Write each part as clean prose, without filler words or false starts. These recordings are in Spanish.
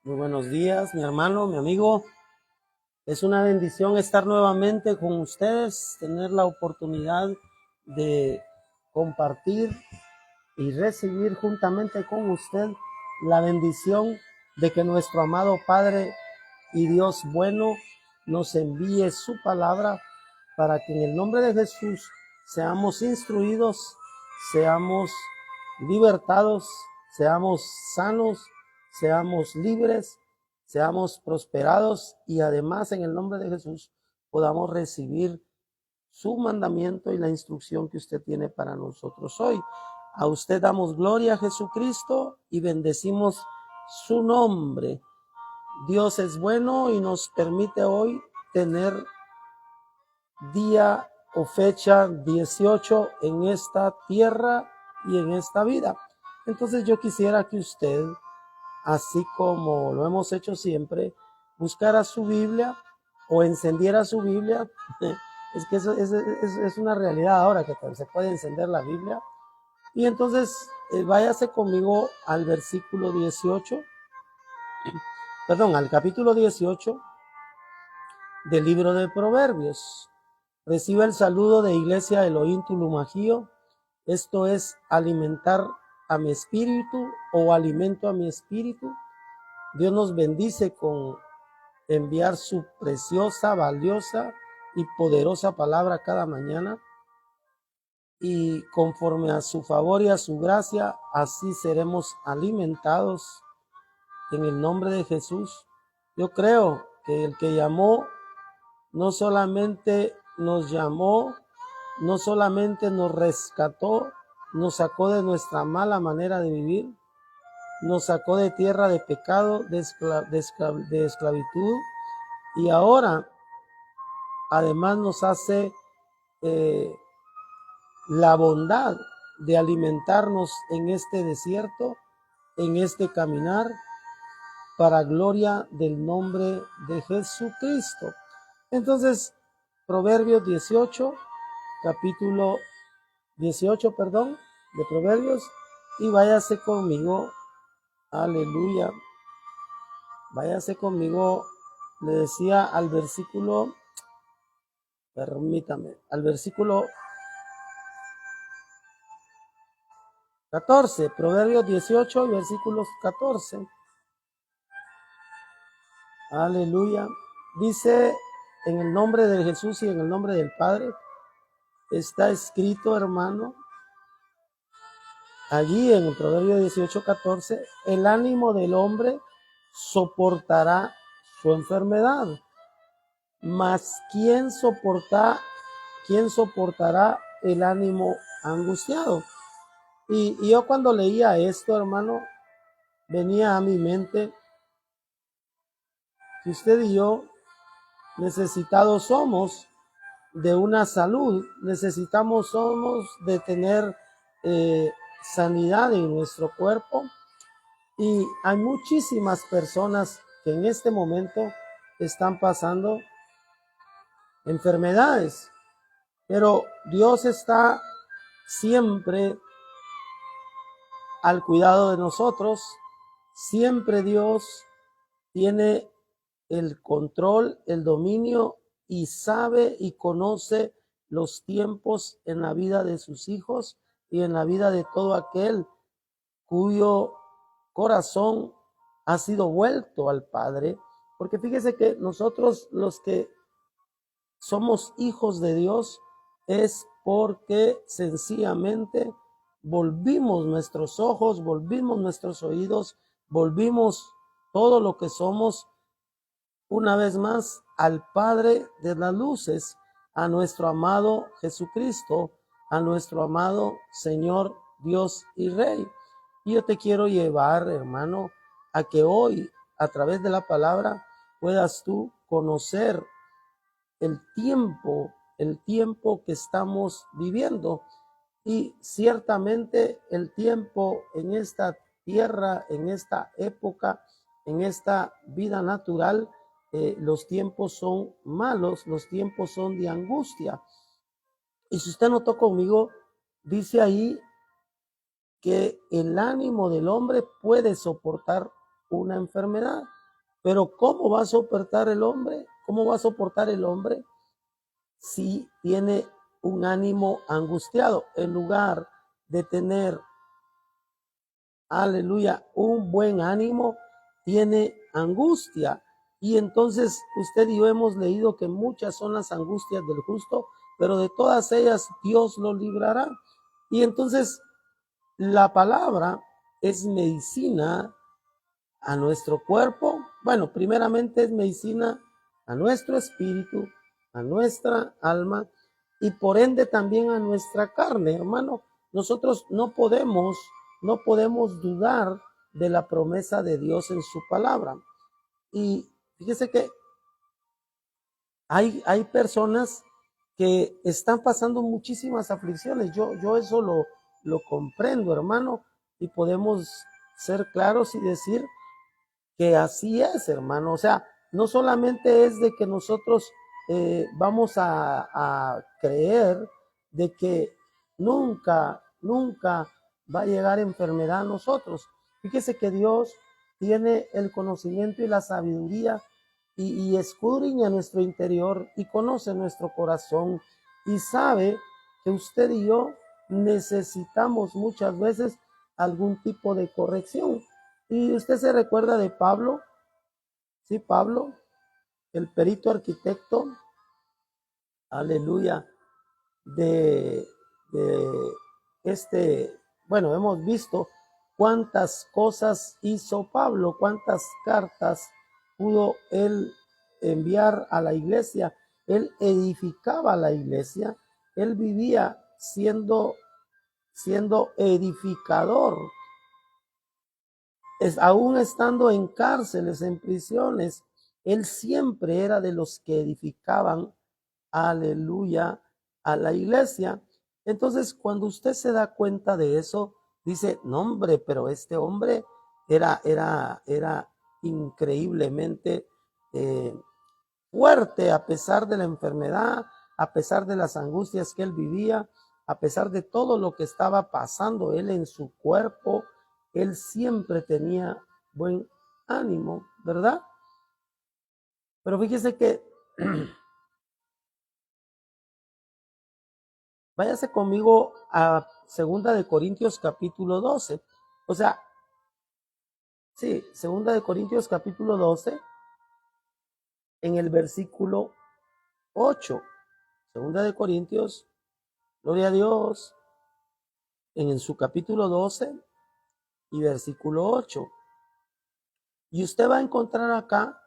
Muy buenos días, mi hermano, mi amigo. Es una bendición estar nuevamente con ustedes, tener la oportunidad de compartir y recibir juntamente con usted la bendición de que nuestro amado Padre y Dios bueno nos envíe su palabra para que en el nombre de Jesús seamos instruidos, seamos libertados, seamos sanos, seamos libres, seamos prosperados y además en el nombre de Jesús podamos recibir su mandamiento y la instrucción que usted tiene para nosotros hoy. A usted damos gloria a Jesucristo y bendecimos su nombre. Dios es bueno y nos permite hoy tener día o fecha 18 en esta tierra y en esta vida. Entonces yo quisiera que usted, así como lo hemos hecho siempre, buscara su Biblia o encendiera su Biblia. Es que eso es una realidad ahora que se puede encender la Biblia. Y entonces váyase conmigo al versículo 18, perdón, al capítulo 18 del libro de Proverbios. Recibe el saludo de Iglesia Elohim Tulumajío. Esto es alimentar a mi espíritu o alimento a mi espíritu. Dios nos bendice con enviar su preciosa, valiosa y poderosa palabra cada mañana. Y conforme a su favor y a su gracia, así seremos alimentados en el nombre de Jesús. Yo creo que el que llamó no solamente nos llamó, no solamente nos rescató, nos sacó de nuestra mala manera de vivir, nos sacó de tierra de pecado, de esclavitud, y ahora además nos hace la bondad de alimentarnos en este desierto, en este caminar, para gloria del nombre de Jesucristo. Entonces, Proverbios 18, capítulo 18, perdón, de Proverbios, y váyase conmigo, aleluya, váyase conmigo, le decía al versículo, permítame, al versículo 14, Proverbios 18, versículos 14, aleluya, dice, en el nombre de Jesús y en el nombre del Padre, está escrito, hermano, allí en el Proverbio 18:14, el ánimo del hombre soportará su enfermedad, mas quién soportará el ánimo angustiado? Y yo cuando leía esto, hermano, venía a mi mente que usted y yo necesitados somos de una salud, somos de tener sanidad en nuestro cuerpo. Y hay muchísimas personas que en este momento están pasando enfermedades, pero Dios está siempre al cuidado de nosotros. Siempre Dios tiene el control, el dominio y sabe y conoce los tiempos en la vida de sus hijos y en la vida de todo aquel cuyo corazón ha sido vuelto al Padre, porque fíjese que nosotros los que somos hijos de Dios es porque sencillamente volvimos nuestros ojos, volvimos nuestros oídos, volvimos todo lo que somos una vez más al Padre de las luces, a nuestro amado Jesucristo, a nuestro amado Señor Dios y Rey. Y yo te quiero llevar, hermano, a que hoy, a través de la palabra, puedas tú conocer el tiempo que estamos viviendo. Y ciertamente el tiempo en esta tierra, en esta época, en esta vida natural, los tiempos son malos, los tiempos son de angustia. Y si usted notó conmigo, dice ahí que el ánimo del hombre puede soportar una enfermedad. Pero ¿cómo va a soportar el hombre? ¿Cómo va a soportar el hombre si tiene un ánimo angustiado? En lugar de tener, aleluya, un buen ánimo, tiene angustia. Y entonces usted y yo hemos leído que muchas son las angustias del justo, pero de todas ellas Dios lo librará. Y entonces la palabra es medicina a nuestro cuerpo. Bueno, primeramente es medicina a nuestro espíritu, a nuestra alma y por ende también a nuestra carne, hermano. Nosotros no podemos dudar de la promesa de Dios en su palabra. Y fíjese que hay personas que están pasando muchísimas aflicciones. Yo eso lo comprendo, hermano, y podemos ser claros y decir que así es, hermano. O sea, no solamente es de que nosotros vamos a creer de que nunca va a llegar enfermedad a nosotros. Fíjese que Dios tiene el conocimiento y la sabiduría y escudriña nuestro interior y conoce nuestro corazón y sabe que usted y yo necesitamos muchas veces algún tipo de corrección. Y usted se recuerda de Pablo, sí, Pablo, el perito arquitecto, aleluya, de bueno, hemos visto cuántas cosas hizo Pablo, cuántas cartas pudo él enviar a la iglesia. Él edificaba la iglesia, él vivía siendo edificador, aún estando en cárceles, en prisiones, él siempre era de los que edificaban, aleluya, a la iglesia. Entonces, cuando usted se da cuenta de eso, dice, no hombre, pero este hombre era increíblemente fuerte a pesar de la enfermedad, a pesar de las angustias que él vivía, a pesar de todo lo que estaba pasando él en su cuerpo, él siempre tenía buen ánimo, ¿verdad? Pero fíjese que váyase conmigo a 2 Corintios capítulo 12. O sea, sí, 2 Corintios capítulo 12, en el versículo 8. 2 Corintios, gloria a Dios, en su capítulo 12 y versículo 8. Y usted va a encontrar acá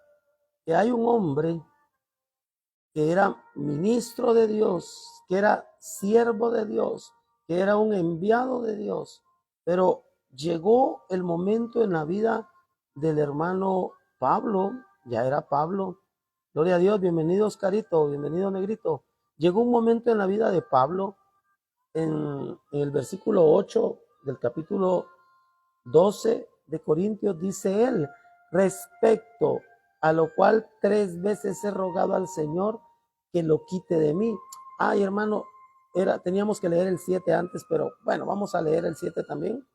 que hay un hombre que era ministro de Dios, que era siervo de Dios, que era un enviado de Dios, pero llegó el momento en la vida del hermano Pablo, ya era Pablo, gloria a Dios, bienvenido Oscarito, bienvenido Negrito. Llegó un momento en la vida de Pablo, en el versículo 8 del capítulo 12 de Corintios, dice él, respecto a lo cual 3 veces he rogado al Señor que lo quite de mí. Ay, hermano, teníamos que leer el 7 antes, pero bueno, vamos a leer el 7 también.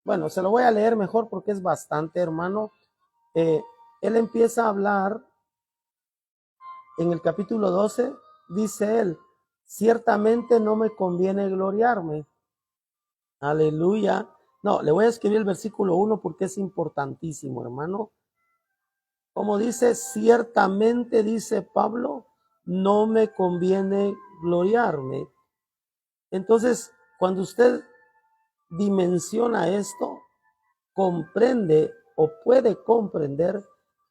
Bueno, se lo voy a leer mejor porque es bastante, hermano. Él empieza a hablar en el capítulo 12, dice él, ciertamente no me conviene gloriarme. Aleluya. No, le voy a escribir el versículo 1 porque es importantísimo, hermano. Como dice, ciertamente, dice Pablo, no me conviene gloriarme. Entonces, cuando usted dimensiona esto, comprende o puede comprender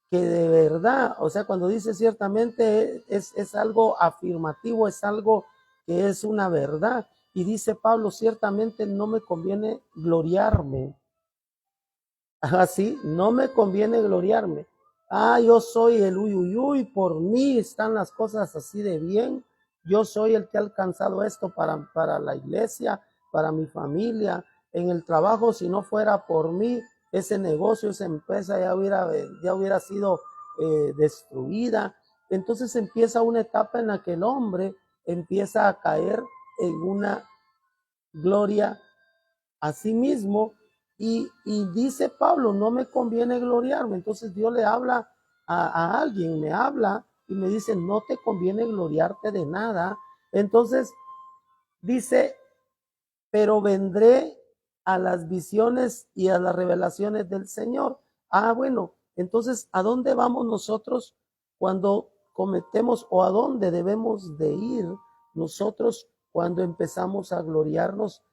que de verdad, o sea, cuando dice ciertamente es algo afirmativo, es algo que es una verdad. Y dice Pablo, ciertamente no me conviene gloriarme. Así, no me conviene gloriarme. Yo soy el uy, por mí están las cosas así de bien. Yo soy el que ha alcanzado esto para la iglesia, para mi familia. En el trabajo, si no fuera por mí, ese negocio, esa empresa ya hubiera sido destruida. Entonces empieza una etapa en la que el hombre empieza a caer en una gloria a sí mismo y dice Pablo, no me conviene gloriarme. Entonces Dios le habla a alguien, me habla y me dice, no te conviene gloriarte de nada. Entonces dice, pero vendré a las visiones y a las revelaciones del Señor. Bueno, entonces, ¿a dónde vamos nosotros cuando cometemos o a dónde debemos de ir nosotros cuando empezamos a gloriarnos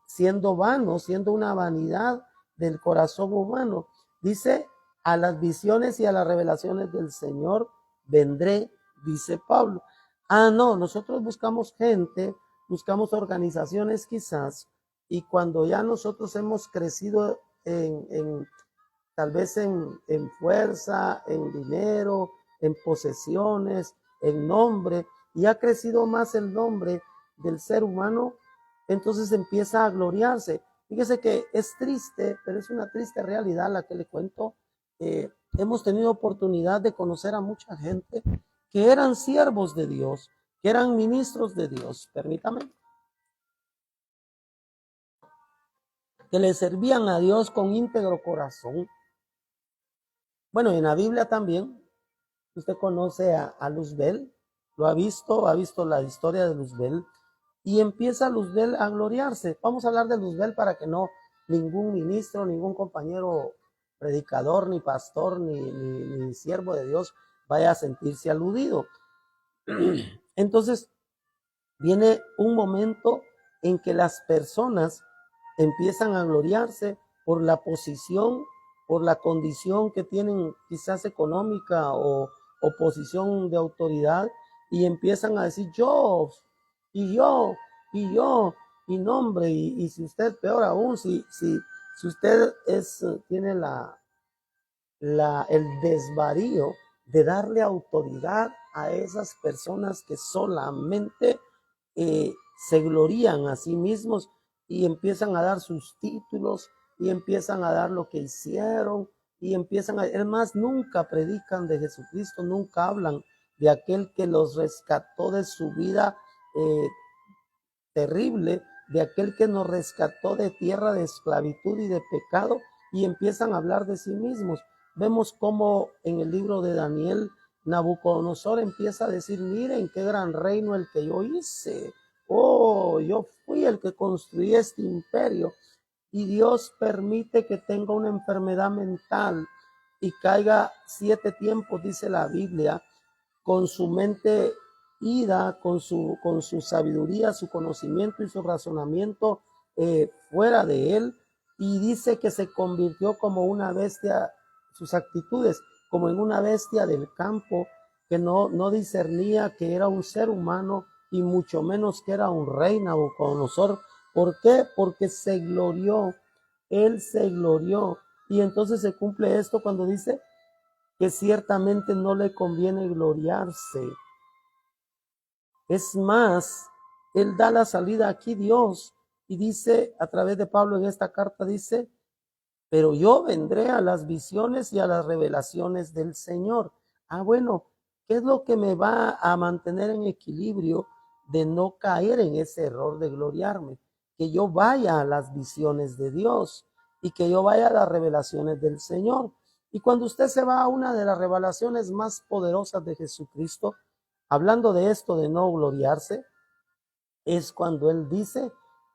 siendo vanos, siendo una vanidad del corazón humano? Dice, a las visiones y a las revelaciones del Señor vendré, dice Pablo. No, nosotros buscamos gente, buscamos organizaciones quizás, y cuando ya nosotros hemos crecido tal vez en fuerza, en dinero, en posesiones, en nombre, y ha crecido más el nombre del ser humano, entonces empieza a gloriarse. Fíjese que es triste, pero es una triste realidad la que le cuento. Hemos tenido oportunidad de conocer a mucha gente que eran siervos de Dios, que eran ministros de Dios, permítame, que le servían a Dios con íntegro corazón. Bueno, en la Biblia también, usted conoce a Luzbel, lo ha visto la historia de Luzbel, y empieza Luzbel a gloriarse. Vamos a hablar de Luzbel para que no ningún ministro, ningún compañero predicador, ni pastor, ni siervo de Dios vaya a sentirse aludido. Entonces, viene un momento en que las personas empiezan a gloriarse por la posición, por la condición que tienen quizás económica o posición de autoridad, y empiezan a decir yo, y yo, y yo, y nombre, y si usted, peor aún, si usted tiene el desvarío de darle autoridad a esas personas que solamente se glorían a sí mismos y empiezan a dar sus títulos y empiezan a dar lo que hicieron y empiezan a, es más, nunca predican de Jesucristo, nunca hablan de aquel que los rescató de su vida terrible, de aquel que nos rescató de tierra de esclavitud y de pecado, y empiezan a hablar de sí mismos. Vemos cómo en el libro de Daniel, Nabucodonosor empieza a decir, miren qué gran reino el que yo hice. Yo fui el que construí este imperio. Y Dios permite que tenga una enfermedad mental y caiga 7 tiempos, dice la Biblia, con su mente ida, con su sabiduría, su conocimiento y su razonamiento fuera de él, y dice que se convirtió como una bestia, sus actitudes, como en una bestia del campo, que no discernía que era un ser humano y mucho menos que era un rey, Nabucodonosor. ¿Por qué? Porque se glorió, él se glorió, y entonces se cumple esto cuando dice que ciertamente no le conviene gloriarse. Es más, él da la salida aquí, Dios, y dice a través de Pablo en esta carta, dice, pero yo vendré a las visiones y a las revelaciones del Señor. Bueno, ¿qué es lo que me va a mantener en equilibrio de no caer en ese error de gloriarme? Que yo vaya a las visiones de Dios y que yo vaya a las revelaciones del Señor. Y cuando usted se va a una de las revelaciones más poderosas de Jesucristo, hablando de esto de no gloriarse, es cuando él dice,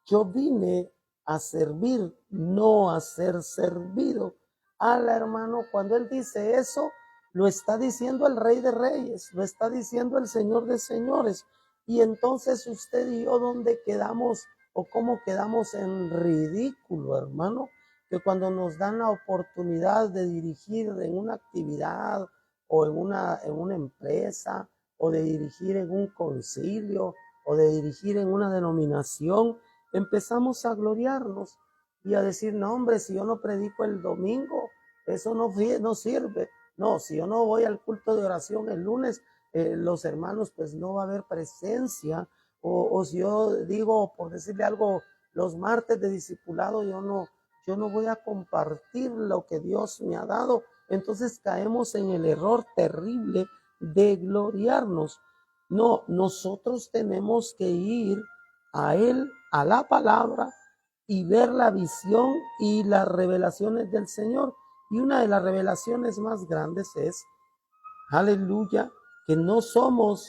yo vine a servir, no a ser servido. La hermano, cuando él dice eso, lo está diciendo el Rey de Reyes, lo está diciendo el Señor de Señores. Y entonces usted y yo, ¿dónde quedamos o cómo quedamos en ridículo, hermano? Que cuando nos dan la oportunidad de dirigir en una actividad o en una empresa o de dirigir en un concilio o de dirigir en una denominación, empezamos a gloriarnos y a decir, no hombre, si yo no predico el domingo, eso no sirve. No, si yo no voy al culto de oración el lunes, los hermanos, pues no va a haber presencia. O si yo digo, por decirle algo, los martes de discipulado, yo no voy a compartir lo que Dios me ha dado. Entonces caemos en el error terrible de gloriarnos. No, nosotros tenemos que ir a Él, a la palabra, y ver la visión y las revelaciones del Señor. Y una de las revelaciones más grandes es, aleluya, que no somos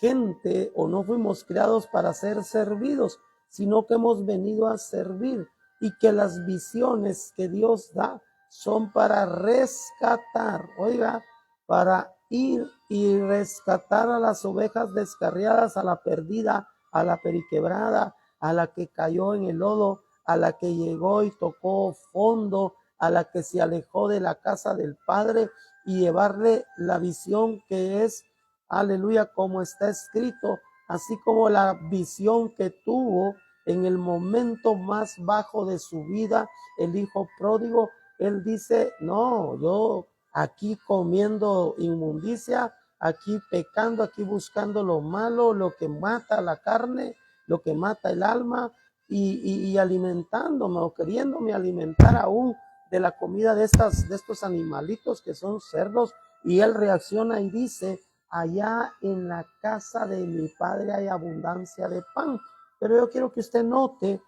gente o no fuimos creados para ser servidos, sino que hemos venido a servir y que las visiones que Dios da son para rescatar, oiga, para ir y rescatar a las ovejas descarriadas, a la perdida, a la periquebrada, a la que cayó en el lodo, a la que llegó y tocó fondo, a la que se alejó de la casa del Padre y llevarle la visión que es, aleluya, como está escrito, así como la visión que tuvo en el momento más bajo de su vida, el hijo pródigo. Él dice, no, yo aquí comiendo inmundicia, aquí pecando, aquí buscando lo malo, lo que mata la carne, lo que mata el alma, y alimentándome o queriéndome alimentar aún de la comida de estos animalitos que son cerdos. Y él reacciona y dice, allá en la casa de mi padre hay abundancia de pan. Pero yo quiero que usted note,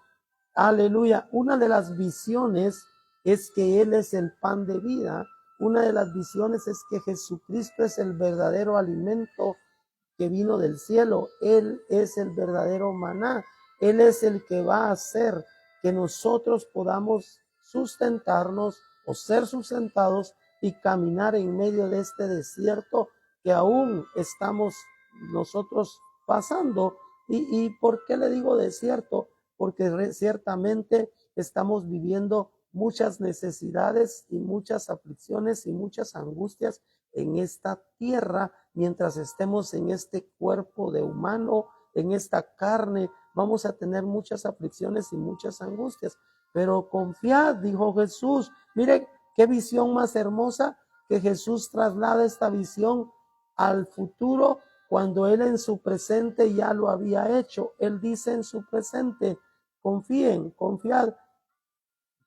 aleluya, una de las visiones es que Él es el pan de vida. Una de las visiones es que Jesucristo es el verdadero alimento que vino del cielo. Él es el verdadero maná. Él es el que va a hacer que nosotros podamos sustentarnos o ser sustentados y caminar en medio de este desierto que aún estamos nosotros pasando. ¿Y por qué le digo desierto? Porque ciertamente estamos viviendo muchas necesidades y muchas aflicciones y muchas angustias en esta tierra. Mientras estemos en este cuerpo de humano, en esta carne, vamos a tener muchas aflicciones y muchas angustias. Pero confiad, dijo Jesús. Mire qué visión más hermosa, que Jesús traslada esta visión al futuro cuando Él en su presente ya lo había hecho. Él dice en su presente, confíen, confiad,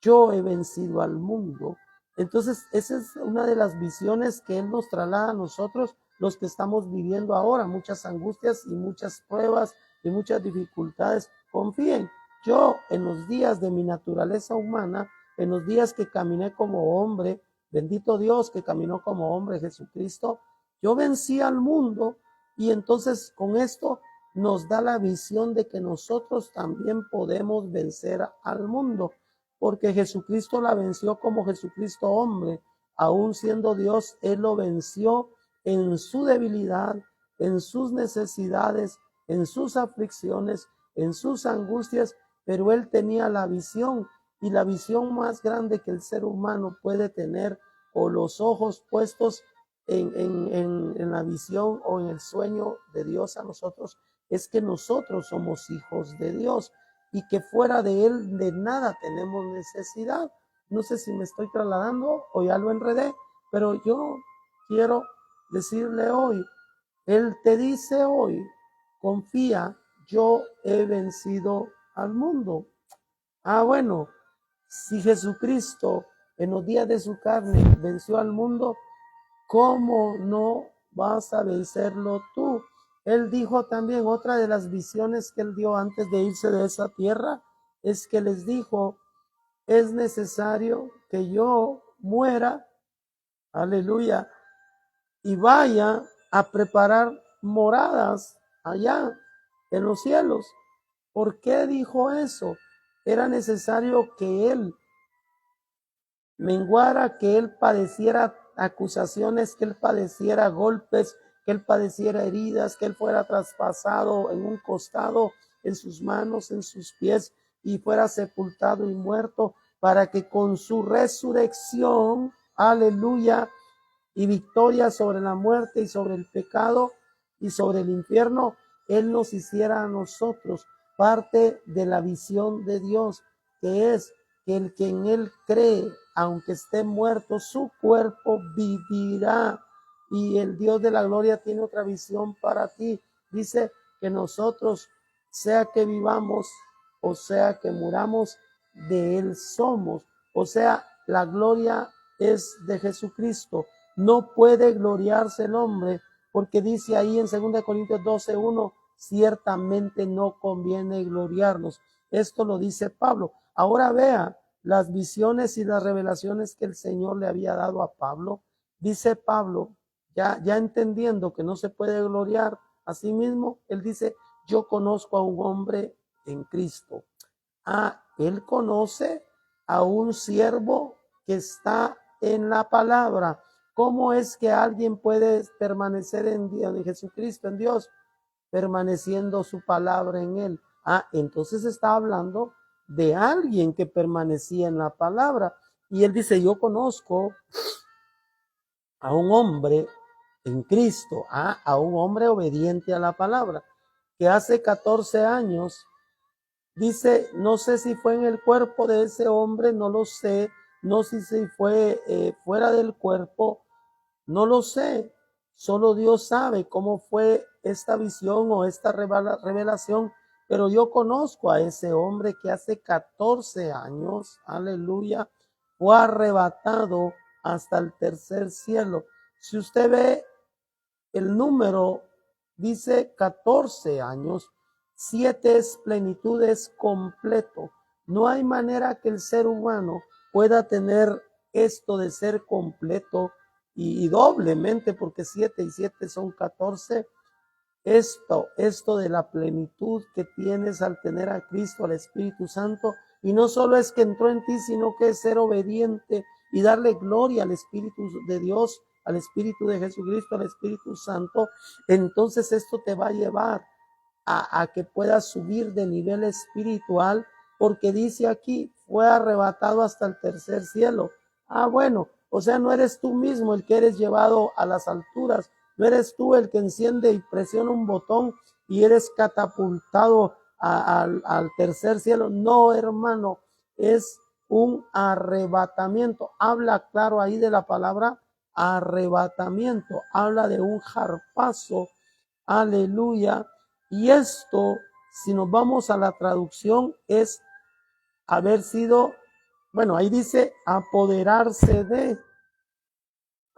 yo he vencido al mundo. Entonces, esa es una de las visiones que Él nos traslada a nosotros, los que estamos viviendo ahora, muchas angustias y muchas pruebas y muchas dificultades. Confíen, yo en los días de mi naturaleza humana, en los días que caminé como hombre, bendito Dios que caminó como hombre Jesucristo, yo vencí al mundo. Y entonces con esto nos da la visión de que nosotros también podemos vencer al mundo, porque Jesucristo la venció como Jesucristo hombre, aún siendo Dios. Él lo venció en su debilidad, en sus necesidades, en sus aflicciones, en sus angustias, pero Él tenía la visión, y la visión más grande que el ser humano puede tener, o los ojos puestos en la visión o en el sueño de Dios a nosotros, es que nosotros somos hijos de Dios y que fuera de Él de nada tenemos necesidad. No sé si me estoy trasladando o ya lo enredé, pero yo quiero decirle hoy, Él te dice hoy, confía, yo he vencido al mundo. Bueno, si Jesucristo en los días de su carne venció al mundo, ¿cómo no vas a vencerlo tú? Él dijo también, otra de las visiones que él dio antes de irse de esa tierra, es que les dijo, es necesario que yo muera, aleluya, y vaya a preparar moradas allá en los cielos. ¿Por qué dijo eso? Era necesario que él menguara, que él padeciera acusaciones, que él padeciera golpes, que él padeciera heridas, que él fuera traspasado en un costado, en sus manos, en sus pies, y fuera sepultado y muerto, para que con su resurrección, aleluya, y victoria sobre la muerte y sobre el pecado y sobre el infierno, Él nos hiciera a nosotros parte de la visión de Dios, que es que el que en Él cree, aunque esté muerto, su cuerpo vivirá. Y el Dios de la gloria tiene otra visión para ti. Dice que nosotros, sea que vivamos o sea que muramos, de Él somos. O sea, la gloria es de Jesucristo. No puede gloriarse el hombre, porque dice ahí en 2 Corintios 12:1, ciertamente no conviene gloriarnos. Esto lo dice Pablo. Ahora vea las visiones y las revelaciones que el Señor le había dado a Pablo. Dice Pablo, ya entendiendo que no se puede gloriar a sí mismo, él dice, yo conozco a un hombre en Cristo. Él conoce a un siervo que está en la palabra. ¿Cómo es que alguien puede permanecer en Jesucristo, en Dios? Permaneciendo su palabra en él. Entonces está hablando de alguien que permanecía en la palabra. Y él dice, yo conozco a un hombre en Cristo, a un hombre obediente a la palabra, que hace 14 años, dice, no sé si fue en el cuerpo de ese hombre, no lo sé, no sé si fue fuera del cuerpo, no lo sé, solo Dios sabe cómo fue esta visión o esta revelación, pero yo conozco a ese hombre que hace 14 años, aleluya, fue arrebatado hasta el tercer cielo. Si usted ve el número, dice 14 años, 7 es plenitud, es completo. No hay manera que el ser humano pueda tener esto de ser completo y doblemente, porque 7 y 7 son 14. Esto de la plenitud que tienes al tener a Cristo, al Espíritu Santo, y no solo es que entró en ti, sino que es ser obediente y darle gloria al Espíritu de Dios, al Espíritu de Jesucristo, al Espíritu Santo. Entonces esto te va a llevar a que puedas subir de nivel espiritual, porque dice aquí, fue arrebatado hasta el tercer cielo. Bueno, o sea, no eres tú mismo el que eres llevado a las alturas, no eres tú el que enciende y presiona un botón y eres catapultado al tercer cielo. No, hermano, es un arrebatamiento. Habla claro ahí de la palabra arrebatamiento, habla de un jarpazo, aleluya. Y esto, si nos vamos a la traducción, es haber sido, bueno, ahí dice apoderarse de.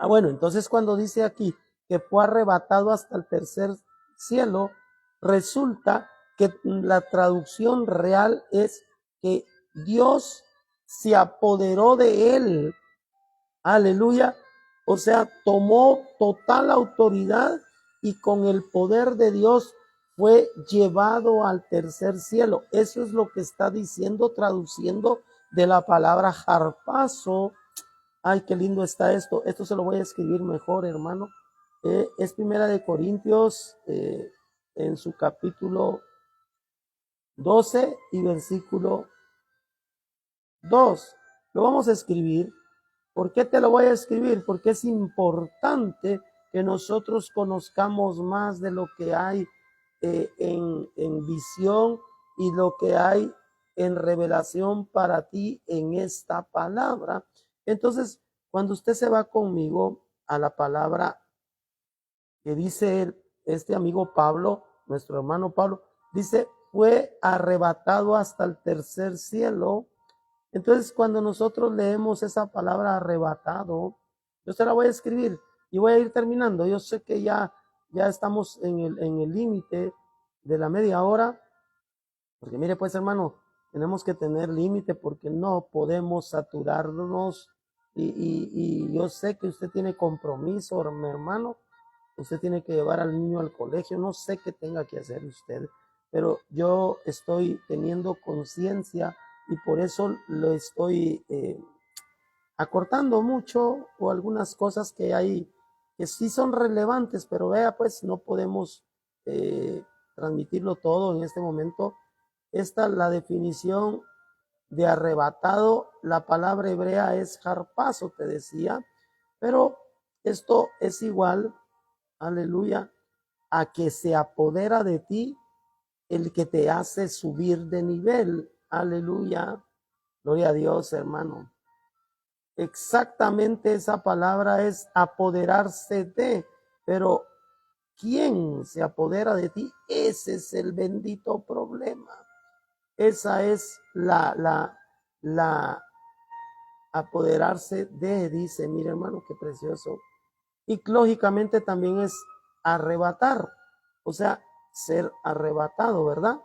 Bueno, entonces cuando dice aquí que fue arrebatado hasta el tercer cielo, resulta que la traducción real es que Dios se apoderó de él. Aleluya. O sea, tomó total autoridad y con el poder de Dios fue llevado al tercer cielo. Eso es lo que está diciendo, traduciendo de la palabra harpazo. Ay, qué lindo está esto. Esto se lo voy a escribir mejor, hermano. Es Primera de Corintios, en su capítulo 12 y versículo 2. Lo vamos a escribir. ¿Por qué te lo voy a escribir? Porque es importante que nosotros conozcamos más de lo que hay en visión y lo que hay en revelación para ti en esta palabra. Entonces, cuando usted se va conmigo a la palabra que dice este amigo Pablo, nuestro hermano Pablo, dice, fue arrebatado hasta el tercer cielo. Entonces, cuando nosotros leemos esa palabra arrebatado, yo se la voy a escribir y voy a ir terminando. Yo sé que ya estamos en el límite de la media hora, porque mire pues, hermano, tenemos que tener límite porque no podemos saturarnos y yo sé que usted tiene compromiso, mi hermano. Usted tiene que llevar al niño al colegio, no sé qué tenga que hacer usted, pero yo estoy teniendo conciencia y por eso lo estoy acortando mucho, o algunas cosas que hay que sí son relevantes, pero vea pues no podemos transmitirlo todo en este momento. Esta la definición de arrebatado, la palabra hebrea es harpazo, te decía, pero esto es igual, aleluya, a que se apodera de ti el que te hace subir de nivel. Aleluya. Gloria a Dios, hermano. Exactamente esa palabra es apoderarse de, pero ¿quién se apodera de ti? Ese es el bendito problema. Esa es la apoderarse de, dice, mire hermano, qué precioso. Y lógicamente también es arrebatar, o sea, ser arrebatado, ¿verdad?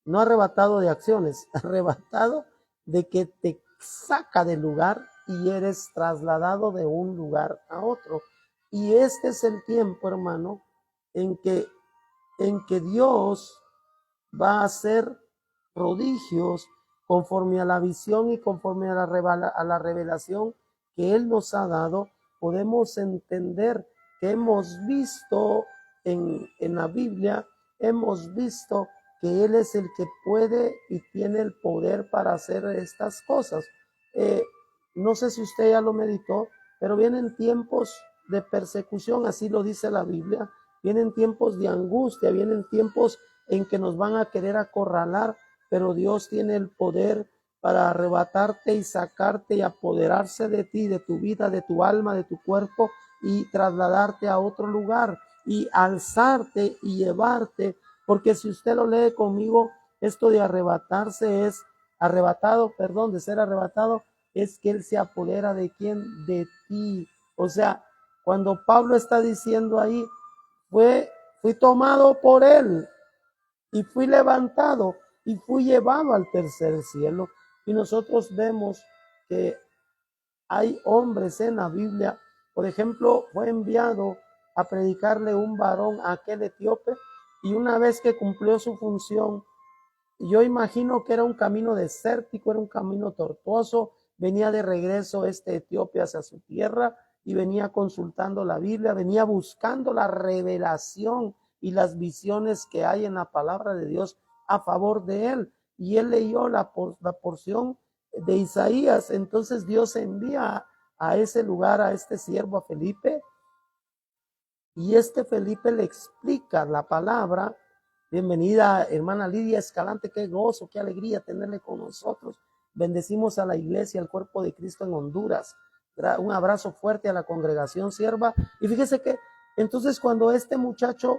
No arrebatado de acciones, arrebatado de que te saca del lugar y eres trasladado de un lugar a otro. Y este es el tiempo, hermano, en que, Dios va a hacer prodigios conforme a la visión y conforme a la revelación que Él nos ha dado. Podemos entender que hemos visto en la Biblia, hemos visto que Él es el que puede y tiene el poder para hacer estas cosas. Eh, no sé si usted ya lo meditó, pero vienen tiempos de persecución, así lo dice la Biblia, vienen tiempos de angustia, vienen tiempos en que nos van a querer acorralar, pero Dios tiene el poder para arrebatarte y sacarte y apoderarse de ti, de tu vida, de tu alma, de tu cuerpo y trasladarte a otro lugar y alzarte y llevarte, porque si usted lo lee conmigo, esto de arrebatarse es arrebatado, perdón, de ser arrebatado, es que Él se apodera de quién, de ti. O sea, cuando Pablo está diciendo ahí, fui tomado por Él y fui levantado y fui llevado al tercer cielo. Y nosotros vemos que hay hombres en la Biblia, por ejemplo, fue enviado a predicarle un varón a aquel etíope y una vez que cumplió su función, yo imagino que era un camino desértico, era un camino tortuoso, venía de regreso este etíope hacia su tierra y venía consultando la Biblia, venía buscando la revelación y las visiones que hay en la palabra de Dios a favor de él. Y él leyó la porción de Isaías. Entonces Dios envía a ese lugar a este siervo, a Felipe, y este Felipe le explica la palabra. Bienvenida, hermana Lidia Escalante, qué gozo, qué alegría tenerle con nosotros. Bendecimos a la iglesia, al cuerpo de Cristo en Honduras. Un abrazo fuerte a la congregación sierva. Y fíjese que entonces cuando este muchacho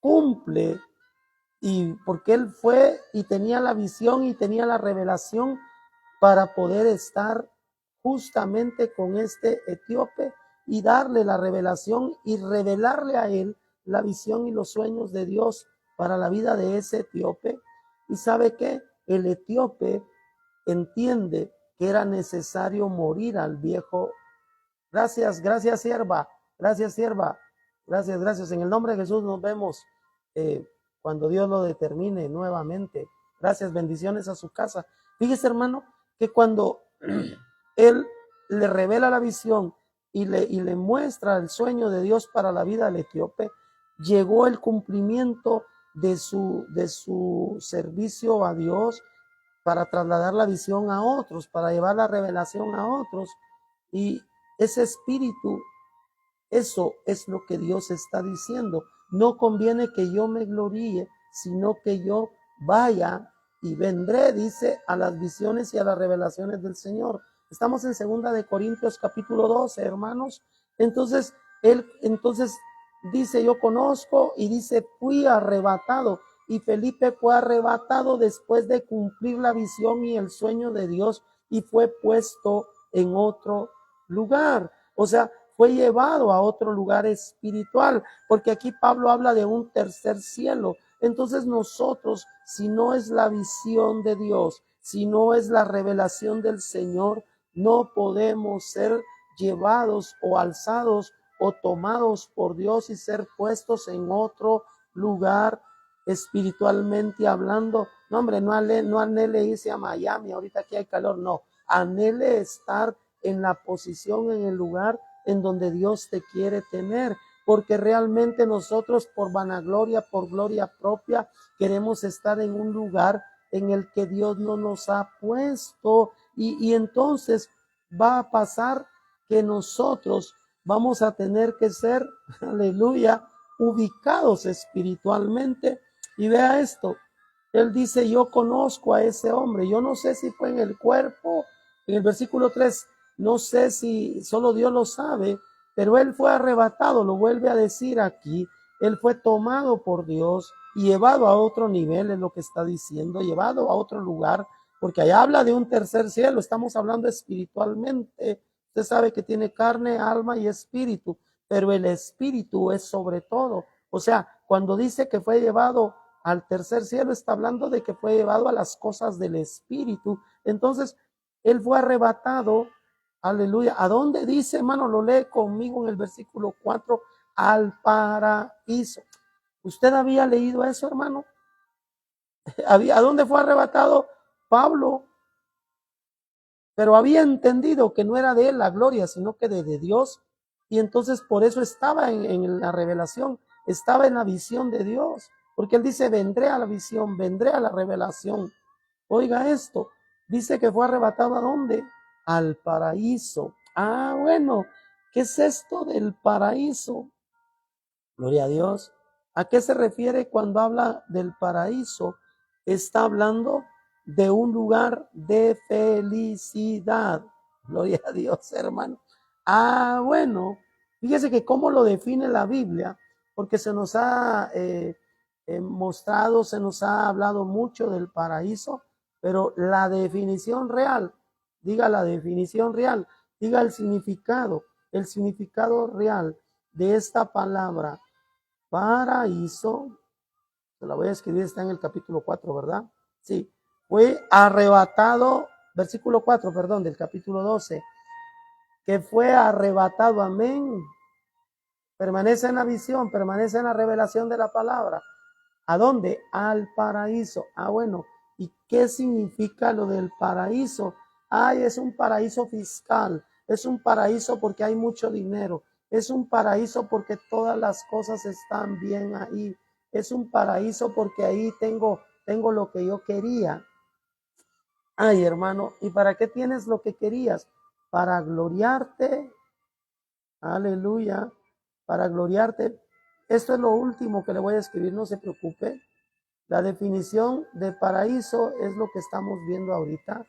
cumple, y porque él fue y tenía la visión y tenía la revelación para poder estar justamente con este etíope y darle la revelación y revelarle a él la visión y los sueños de Dios para la vida de ese etíope. Y sabe que el etíope entiende que era necesario morir al viejo. Gracias, gracias sierva, gracias sierva, gracias, gracias. En el nombre de Jesús nos vemos cuando Dios lo determine nuevamente. Gracias, bendiciones a su casa. Fíjese, hermano, que cuando él le revela la visión y le muestra el sueño de Dios para la vida del etíope, llegó el cumplimiento de su servicio a Dios para trasladar la visión a otros, para llevar la revelación a otros. Y ese espíritu, eso es lo que Dios está diciendo. No conviene que yo me gloríe, sino que yo vaya y vendré, dice, a las visiones y a las revelaciones del Señor. Estamos en 2 Corintios capítulo 12, hermanos. Entonces, entonces dice, yo conozco, y dice, fui arrebatado. Y Felipe fue arrebatado después de cumplir la visión y el sueño de Dios y fue puesto en otro lugar. O sea, fue llevado a otro lugar espiritual, porque aquí Pablo habla de un tercer cielo. Entonces nosotros, si no es la visión de Dios, si no es la revelación del Señor, no podemos ser llevados o alzados o tomados por Dios y ser puestos en otro lugar espiritualmente hablando. No, hombre, no anhele irse a Miami, ahorita aquí hay calor, no. Anhele estar en la posición, en el lugar en donde Dios te quiere tener, porque realmente nosotros por vanagloria, por gloria propia, queremos estar en un lugar en el que Dios no nos ha puesto, y entonces va a pasar que nosotros vamos a tener que ser, aleluya, ubicados espiritualmente. Y vea esto, él dice, yo conozco a ese hombre, yo no sé si fue en el cuerpo, en el versículo 3, no sé si solo Dios lo sabe, pero él fue arrebatado, lo vuelve a decir aquí, él fue tomado por Dios y llevado a otro nivel, es lo que está diciendo, llevado a otro lugar, porque allá habla de un tercer cielo, estamos hablando espiritualmente, usted sabe que tiene carne, alma y espíritu, pero el espíritu es sobre todo. O sea, cuando dice que fue llevado al tercer cielo, está hablando de que fue llevado a las cosas del espíritu. Entonces, él fue arrebatado, aleluya. ¿A dónde dice, hermano? Lo lee conmigo en el versículo 4, al paraíso. ¿Usted había leído eso, hermano? ¿A dónde fue arrebatado Pablo? Pero había entendido que no era de él la gloria, sino que de Dios. Y entonces por eso estaba en la revelación, estaba en la visión de Dios. Porque él dice, vendré a la visión, vendré a la revelación. Oiga esto, dice que fue arrebatado ¿a dónde? Al paraíso. Ah, bueno, ¿qué es esto del paraíso? Gloria a Dios. ¿A qué se refiere cuando habla del paraíso? Está hablando de un lugar de felicidad. Gloria a Dios, hermano. Ah, bueno, fíjese que cómo lo define la Biblia, porque se nos ha mostrado, se nos ha hablado mucho del paraíso, pero la definición real, diga la definición real, diga el significado real de esta palabra paraíso, se la voy a escribir, está en el capítulo 4, ¿verdad? Sí, fue arrebatado, versículo 4, perdón, del capítulo 12, que fue arrebatado, amén. Permanece en la visión, permanece en la revelación de la palabra. ¿A dónde? Al paraíso. Ah, bueno, ¿y qué significa lo del paraíso? Ay, es un paraíso fiscal, es un paraíso porque hay mucho dinero, es un paraíso porque todas las cosas están bien ahí, es un paraíso porque ahí tengo lo que yo quería. Ay, hermano, ¿y para qué tienes lo que querías? Para gloriarte, aleluya, para gloriarte. Esto es lo último que le voy a escribir, no se preocupe. La definición de paraíso es lo que estamos viendo ahorita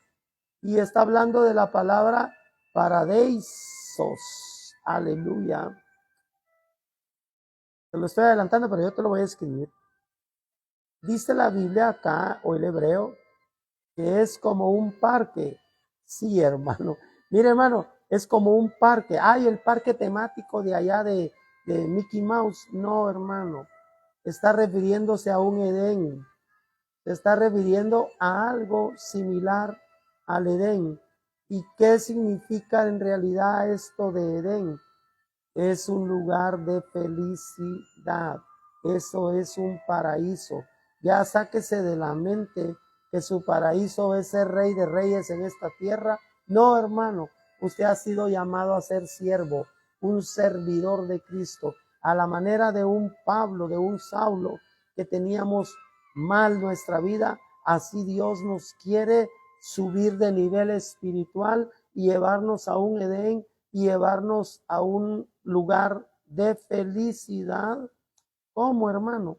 y está hablando de la palabra paradeisos. Aleluya. Te lo estoy adelantando, pero yo te lo voy a escribir. Dice la Biblia acá, o el hebreo, que es como un parque. Sí, hermano. Mire, hermano, es como un parque. Ay, el parque temático de allá de Mickey Mouse. No, hermano. Está refiriéndose a un Edén. Se está refiriendo a algo similar al Edén. ¿Y qué significa en realidad esto de Edén? Es un lugar de felicidad. Eso es un paraíso. Ya sáquese de la mente que su paraíso es ser rey de reyes en esta tierra. No, hermano, usted ha sido llamado a ser siervo, un servidor de Cristo, a la manera de un Pablo, de un Saulo, que teníamos mal nuestra vida. Así Dios nos quiere subir de nivel espiritual y llevarnos a un Edén y llevarnos a un lugar de felicidad. ¿Cómo, hermano?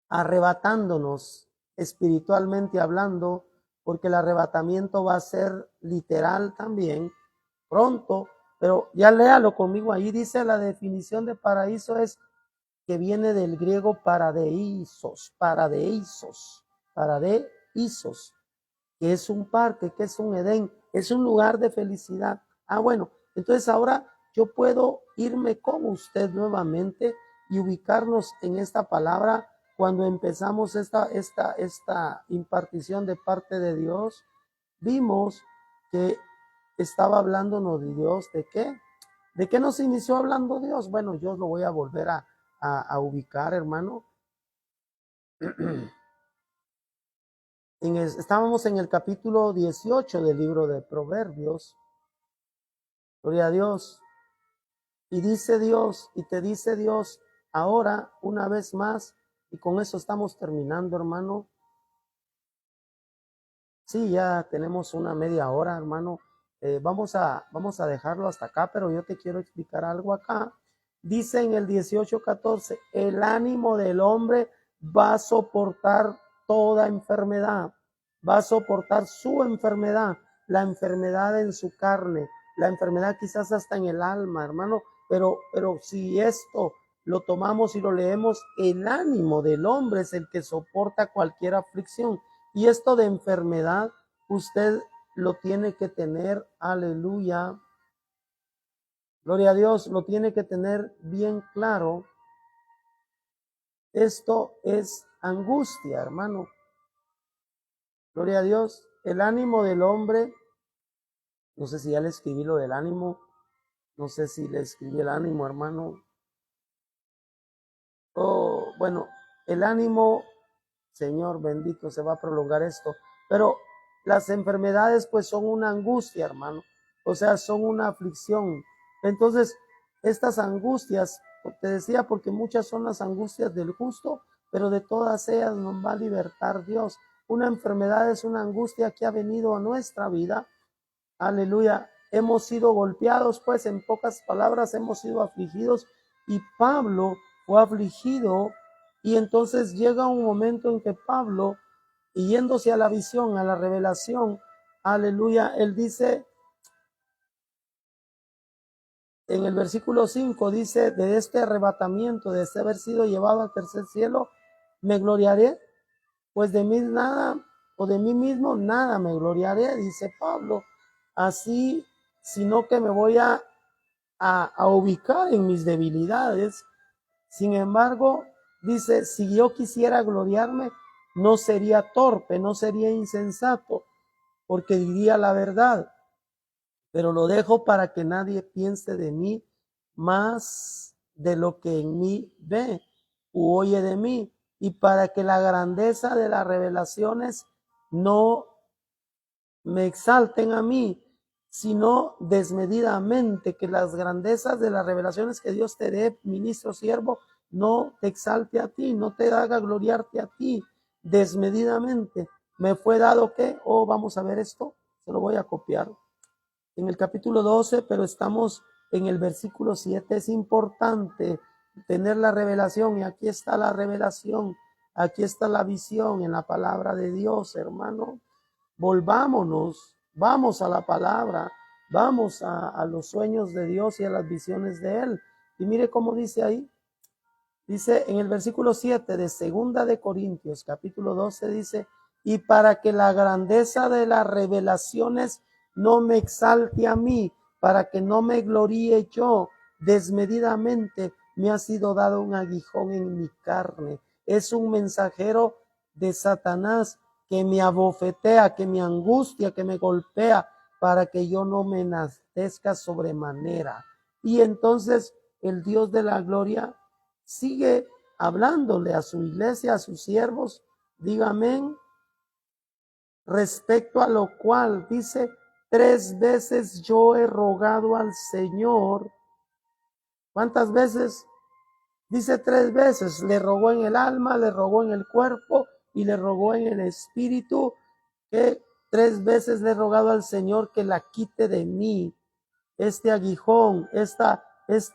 Arrebatándonos espiritualmente hablando, porque el arrebatamiento va a ser literal también pronto, pero ya léalo conmigo, ahí dice la definición de paraíso es que viene del griego paradeisos, paradeisos, que es un parque, que es un Edén, es un lugar de felicidad. Ah, bueno, entonces ahora yo puedo irme con usted nuevamente y ubicarnos en esta palabra cuando empezamos esta impartición de parte de Dios. Vimos que estaba hablándonos de Dios, ¿de qué? ¿De qué nos inició hablando Dios? Bueno, yo lo voy a volver a ubicar, hermano. Estábamos en el capítulo 18 del libro de Proverbios. Gloria a Dios. Y dice Dios, y te dice Dios, ahora una vez más, y con eso estamos terminando, hermano. Sí, ya tenemos una media hora, hermano. Vamos a dejarlo hasta acá, pero yo te quiero explicar algo acá. Dice en el 18:14, el ánimo del hombre va a soportar toda enfermedad, va a soportar su enfermedad, la enfermedad en su carne, la enfermedad quizás hasta en el alma, hermano, pero si esto lo tomamos y lo leemos, el ánimo del hombre es el que soporta cualquier aflicción. Y esto de enfermedad, usted lo tiene que tener, aleluya, Gloria a Dios, lo tiene que tener bien claro. Esto es angustia, hermano. Gloria a Dios. El ánimo del hombre, no sé si ya le escribí lo del ánimo, no sé si le escribí el ánimo, hermano. Oh, bueno, el ánimo, Señor bendito, se va a prolongar esto. Pero las enfermedades pues son una angustia, hermano. O sea, son una aflicción. Entonces, estas angustias, te decía, porque muchas son las angustias del justo, pero de todas ellas nos va a libertar Dios. Una enfermedad es una angustia que ha venido a nuestra vida. Aleluya. Hemos sido golpeados, pues en pocas palabras hemos sido afligidos. Y Pablo fue afligido, y entonces llega un momento en que Pablo, y yéndose a la visión, a la revelación, aleluya, él dice en el versículo 5, dice, de este arrebatamiento, de este haber sido llevado al tercer cielo, me gloriaré, pues de mí nada, o de mí mismo nada me gloriaré, dice Pablo, así, sino que me voy a ubicar en mis debilidades. Sin embargo, dice, si yo quisiera gloriarme, no sería torpe, no sería insensato, porque diría la verdad, pero lo dejo para que nadie piense de mí más de lo que en mí ve u oye de mí, y para que la grandeza de las revelaciones no me exalten a mí, sino desmedidamente, que las grandezas de las revelaciones que Dios te dé, ministro siervo, no te exalte a ti, no te haga gloriarte a ti desmedidamente. Me fue dado que, vamos a ver esto, se lo voy a copiar. En el capítulo 12, pero estamos en el versículo 7, es importante tener la revelación, y aquí está la revelación, aquí está la visión en la palabra de Dios, hermano. Volvámonos, vamos a la palabra, vamos a los sueños de Dios y a las visiones de Él. Y mire cómo dice ahí, dice en el versículo 7 de Segunda de Corintios, capítulo 12, dice, y para que la grandeza de las revelaciones no me exalte a mí, para que no me gloríe yo desmedidamente, me ha sido dado un aguijón en mi carne. Es un mensajero de Satanás que me abofetea, que me angustia, que me golpea, para que yo no me enaltezca sobremanera. Y entonces el Dios de la gloria sigue hablándole a su iglesia, a sus siervos, diga amén, respecto a lo cual dice, 3 veces yo he rogado al Señor. ¿Cuántas veces? Dice 3 veces, le rogó en el alma, le rogó en el cuerpo y le rogó en el espíritu, que 3 veces le he rogado al Señor que la quite de mí, este aguijón, esta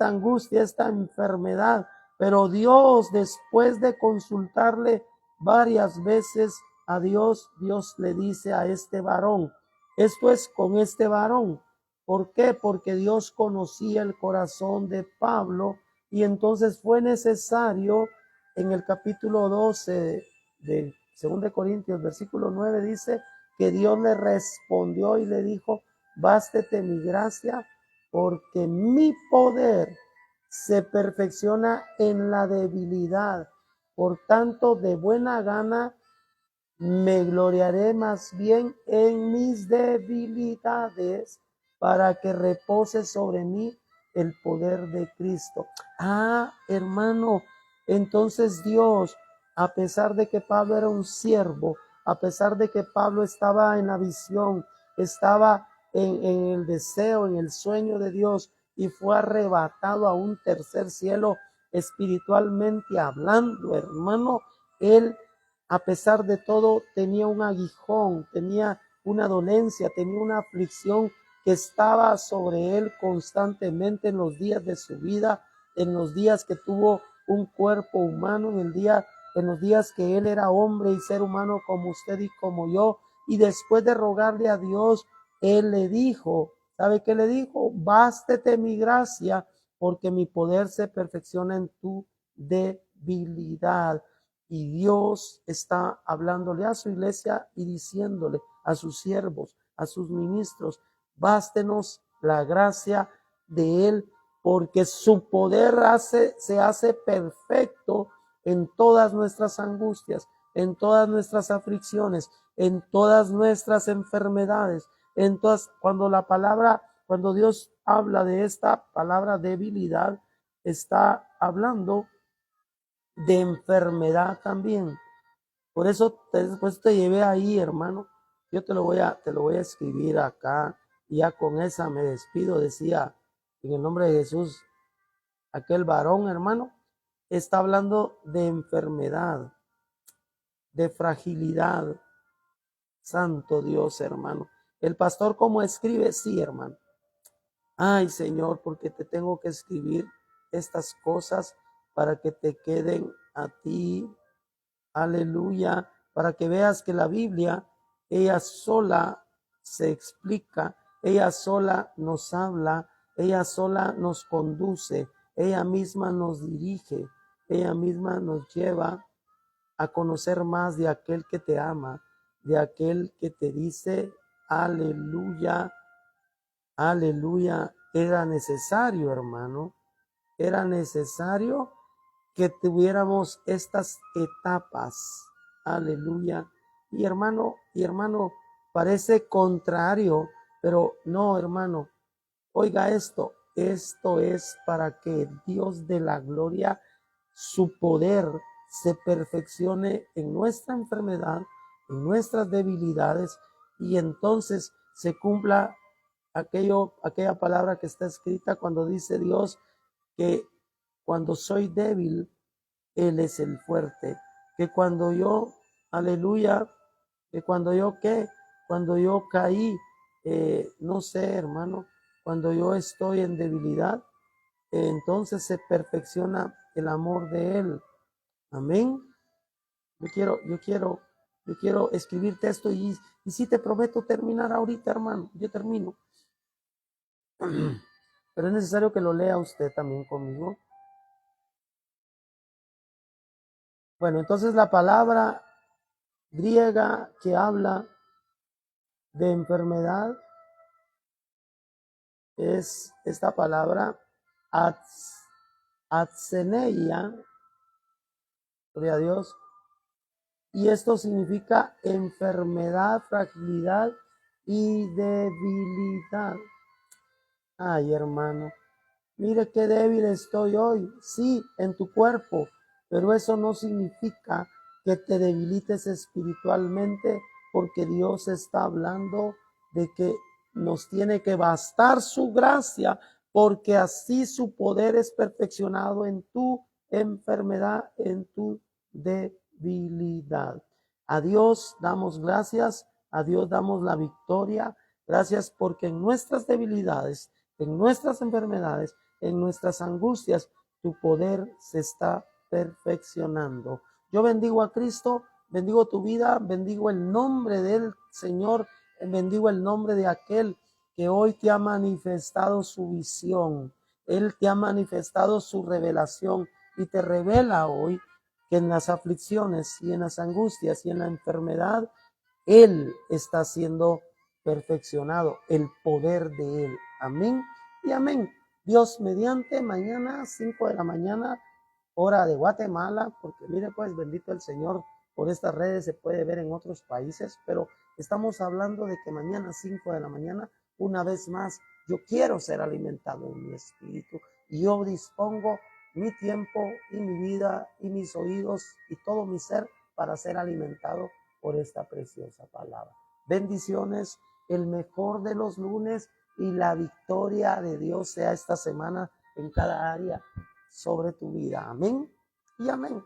angustia, esta enfermedad. Pero Dios, después de consultarle varias veces a Dios, Dios le dice a este varón, esto es con este varón. ¿Por qué? Porque Dios conocía el corazón de Pablo, y entonces fue necesario, en el capítulo 12 de 2 Corintios, versículo 9, dice que Dios le respondió y le dijo, bástete mi gracia, porque mi poder se perfecciona en la debilidad. Por tanto, de buena gana me gloriaré más bien en mis debilidades, para que repose sobre mí el poder de Cristo. Hermano, entonces Dios, a pesar de que Pablo era un siervo, a pesar de que Pablo estaba en la visión, estaba en el deseo, en el sueño de Dios, y fue arrebatado a un tercer cielo espiritualmente hablando, hermano, él, a pesar de todo, tenía un aguijón, tenía una dolencia, tenía una aflicción que estaba sobre él constantemente en los días de su vida, en los días que tuvo un cuerpo humano, en los días que él era hombre y ser humano como usted y como yo. Y después de rogarle a Dios, él le dijo, ¿sabe qué le dijo? Bástete mi gracia, porque mi poder se perfecciona en tu debilidad. Y Dios está hablándole a su iglesia y diciéndole a sus siervos, a sus ministros, bástenos la gracia de Él, porque su poder se hace perfecto en todas nuestras angustias, en todas nuestras aflicciones, en todas nuestras enfermedades, cuando Dios habla de esta palabra debilidad, está hablando de enfermedad también. Por eso después te llevé ahí, hermano. Yo te lo voy a escribir acá, y ya con esa me despido. Decía, en el nombre de Jesús, aquel varón, hermano, está hablando de enfermedad, de fragilidad. Santo Dios, hermano. El pastor, ¿cómo escribe? Sí, hermano. Ay, Señor, porque te tengo que escribir estas cosas para que te queden a ti. Aleluya. Para que veas que la Biblia, ella sola se explica, ella sola nos habla, ella sola nos conduce, ella misma nos dirige, ella misma nos lleva a conocer más de aquel que te ama, de aquel que te dice, aleluya, aleluya. Era necesario, hermano, era necesario que tuviéramos estas etapas, aleluya. Y hermano, parece contrario, pero no, hermano, oiga esto es para que Dios de la gloria, su poder se perfeccione en nuestra enfermedad, en nuestras debilidades, y entonces se cumpla aquella palabra que está escrita cuando dice Dios que cuando soy débil, Él es el fuerte. Que cuando yo, aleluya, que cuando yo caí, no sé, hermano, cuando yo estoy en debilidad, entonces se perfecciona el amor de Él. Amén. Yo quiero escribirte esto, y sí te prometo terminar ahorita, hermano. Yo termino. Pero es necesario que lo lea usted también conmigo. Bueno, entonces la palabra griega que habla de enfermedad es esta palabra atseneia, gloria a Dios, y esto significa enfermedad, fragilidad y debilidad. Ay, hermano, mire qué débil estoy hoy, sí, en tu cuerpo, pero eso no significa que te debilites espiritualmente, porque Dios está hablando de que nos tiene que bastar su gracia, porque así su poder es perfeccionado en tu enfermedad, en tu debilidad. A Dios damos gracias, a Dios damos la victoria. Gracias porque en nuestras debilidades, en nuestras enfermedades, en nuestras angustias, tu poder se está perfeccionando. Yo bendigo a Cristo, bendigo tu vida, bendigo el nombre del Señor, bendigo el nombre de aquel que hoy te ha manifestado su visión. Él te ha manifestado su revelación y te revela hoy que en las aflicciones y en las angustias y en la enfermedad, Él está siendo perfeccionado, el poder de Él. Amén y amén. Dios mediante, mañana 5 de la mañana, hora de Guatemala, porque mire pues, bendito el Señor, por estas redes se puede ver en otros países, pero estamos hablando de que mañana 5 de la mañana, una vez más, yo quiero ser alimentado en mi espíritu, y yo dispongo mi tiempo y mi vida y mis oídos y todo mi ser para ser alimentado por esta preciosa palabra. Bendiciones, el mejor de los lunes, y la victoria de Dios sea esta semana en cada área sobre tu vida. Amén y amén.